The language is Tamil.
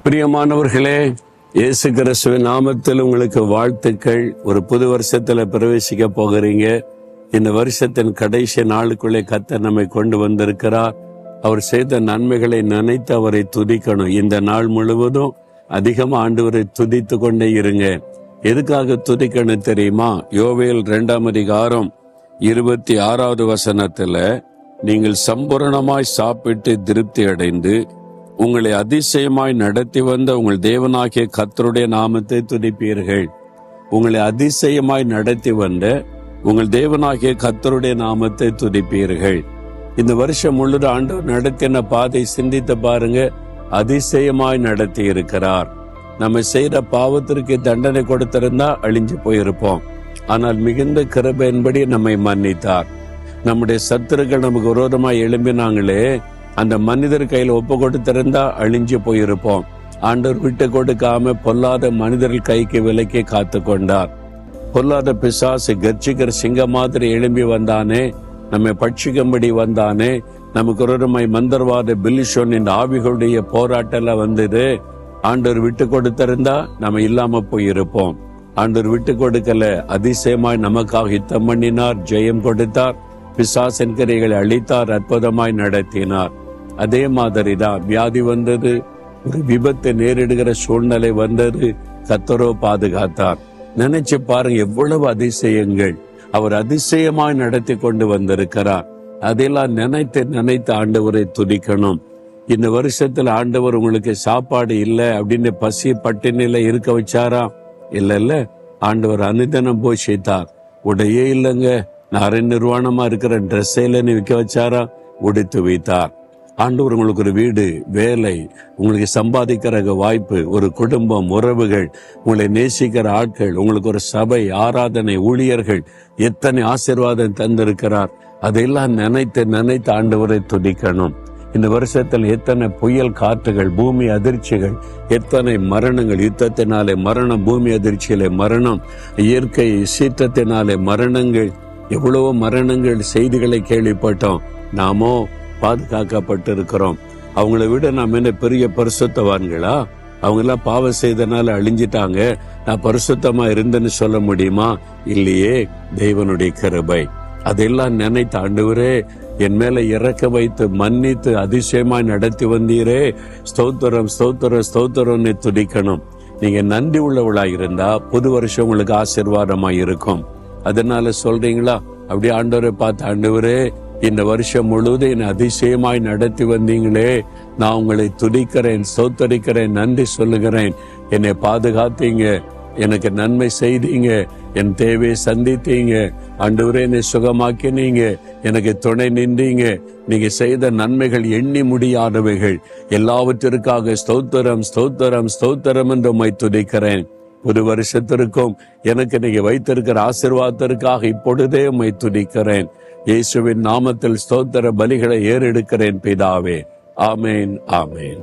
பிரியமானவர்களே, இயேசு கிறிஸ்துவின் நாமத்தில் உங்களுக்கு வாழ்த்துக்கள். ஒரு புது வருஷத்துல பிரவேசிக்க போகிறீங்க. இந்த வருஷத்தின் கடைசி நாளுக்குள்ளே கர்த்தர் நம்மை கொண்டு வந்திருக்கிறார். அவர் செய்த நன்மைகளை நினைத்து அவரை துதிக்கணும். இந்த நாள் முழுவதும் அதிகமா ஆண்டவரை துதித்து கொண்டே இருங்க. எதுக்காக துதிக்கணும் தெரியுமா? யோவேல் 2ஆம் அதிகாரம் 26வது வசனத்துல, நீங்கள் சம்பூரணமாய் சாப்பிட்டு திருப்தி அடைந்து உங்களை அதிசயமாய் நடத்தி வந்த உங்கள் தேவனாகிய கர்த்தருடைய நாமத்தை துதிப்பீர்கள். உங்களை அதிசயமாய் நடத்தி வந்த உங்கள் தேவனாகிய கர்த்தருடைய நாமத்தை துதிப்பீர்கள். இந்த வருஷம் முழுவதும் ஆண்டவர் நடத்தின பாதை சிந்தித்து பாருங்க. அதிசயமாய் நடத்தி இருக்கிறார். நம்ம செய்த பாவத்திற்கு தண்டனை கொடுத்திருந்தா அழிஞ்சு போயிருப்போம். ஆனால் மிகுந்த கிருபையின்படி நம்மை மன்னித்தார். நம்முடைய சத்துருக்கள் நமக்கு விரோதமாய் எழும்பினாங்களே, அந்த மனிதர் கையில் ஒப்பு கொடுத்திருந்தா அழிஞ்சு போயிருப்போம். ஆண்டவர் விட்டு கொடுக்காம பொல்லாத மனிதர்கள் கைக்கு விலக்கி காத்து கொண்டார். பொல்லாத பிசாசு கர்ஜிக்கிற சிங்க மாதிரி எழும்பி வந்தானே, நம்மை பட்சிக்கும்படி வந்தானே, நமக்கு விரோதமாய் மந்திரவாத பில்லிஷோனின் ஆவிகளுடைய போராட்டல வந்தது. ஆண்டவர் விட்டு கொடுத்திருந்தா நம்ம இல்லாம போயிருப்போம். ஆண்டவர் விட்டு கொடுக்கல. அதிசயமாய் நமக்காக யுத்தம் பண்ணினார், ஜெயம் கொடுத்தார், பிசாசின் கிரைகளை அழித்தார், அற்புதமாய் நடத்தினார். அதே மாதிரிதான் வியாதி வந்தது, ஒரு விபத்தை நேரிடுகிற சூழ்நிலை வந்தது, கர்த்தரோ பாதுகாத்தார். நினைச்சு பாருங்க, எவ்வளவு அதிசயங்கள் அவர் அதிசயமாய் நடத்தி கொண்டு வந்திருக்கிறார். அதெல்லாம் நினைத்து ஆண்டவரை துதிக்கணும். இந்த வருஷத்துல ஆண்டவர் உங்களுக்கு சாப்பாடு இல்லை அப்படின்னு பசி பட்டினில இருக்க வச்சாரா? இல்ல, ஆண்டவர் அனுதினம் போஷித்தார். உடையே இல்லைங்க, நான் நிர்வாணமா இருக்கிற ட்ரெஸ் இல்லைன்னு விற்க வச்சாரா? உடுத்து வைத்தார். ஆண்டவர் உங்களுக்கு ஒரு வீடு, வேலை, உங்களுக்கு சம்பாதிக்கிற வாய்ப்பு, ஒரு குடும்பம், உறவுகள், உங்களை நேசிக்கிற ஆட்கள், உங்களுக்கு ஒரு சபை, ஆராதனை, ஊழியர்கள், எத்தனை ஆசீர்வாதம் தந்திருக்கிறார். அதையெல்லாம் நினைத்து ஆண்டவரை துதிக்கணும். இந்த வருஷத்தில் எத்தனை புயல் காற்றுகள், பூமி அதிர்ச்சிகள், எத்தனை மரணங்கள், யுத்தத்தினாலே மரணம், பூமி அதிர்ச்சியிலே மரணம், இயற்கை சீற்றத்தினாலே மரணங்கள், எவ்வளவோ மரணங்கள் செய்திகளை கேள்விப்பட்டோம். நாமோ பாதுகாக்கப்பட்டு இருக்கிறோம். அவங்கள விட நாம் என்ன பெரிய பரிசுத்தவான்களா? அவங்க எல்லாம் பாவம் செய்தனால அழிஞ்சிட்டாங்க. நான் பரிசுத்தமா இருந்தேன்னு சொல்ல முடியுமா? இல்லையே. தேவனுடைய கிருபை. அதெல்லாம் நினைத்து ஆண்டவரே, என் மேல இறக்க வைத்து மன்னித்து அதிசயமாய் நடத்தி வந்தீரே, ஸ்தோத்திரம் ஸ்தோத்திரம் ஸ்தோத்திரம்னு துதிக்கணும். நீங்க நன்றி உள்ளவளாய் இருந்தா புது வருஷம் உங்களுக்கு ஆசீர்வாதமாய் இருக்கும். அதனால சொல்றீங்களா? அப்படியே ஆண்டவரை பார்த்து, ஆண்டவரே, இந்த வருஷம் முழுவதும் என்னை அதிசயமாய் நடத்தி வந்தீங்களே, நான் உங்களை துதிக்கிறேன், ஸ்தோத்தரிக்கிறேன், நன்றி சொல்லுகிறேன். என்னை பாதுகாத்தீங்க, எனக்கு நன்மை செய்தீங்க, என் தேவையை சந்தித்தீங்க, ஆண்டவரே என்னை சுகமாக்கினீங்க, எனக்கு துணை நின்றீங்க. நீங்க செய்த நன்மைகள் எண்ணி முடியாதவைகள். எல்லாவற்றிற்காக ஸ்தோத்திரம் ஸ்தோத்திரம் ஸ்தோத்திரம் என்று உம்மை துதிக்கிறேன். புது வருஷத்திற்கும் எனக்கு நீங்க வைத்திருக்கிற ஆசீர்வாதத்திற்காக இப்பொழுதே உம்மை துதிக்கிறேன். இயேசுவின் நாமத்தில் ஸ்தோத்திர பலிகளை ஏறெடுக்கிறேன் பிதாவே. ஆமேன், ஆமேன்.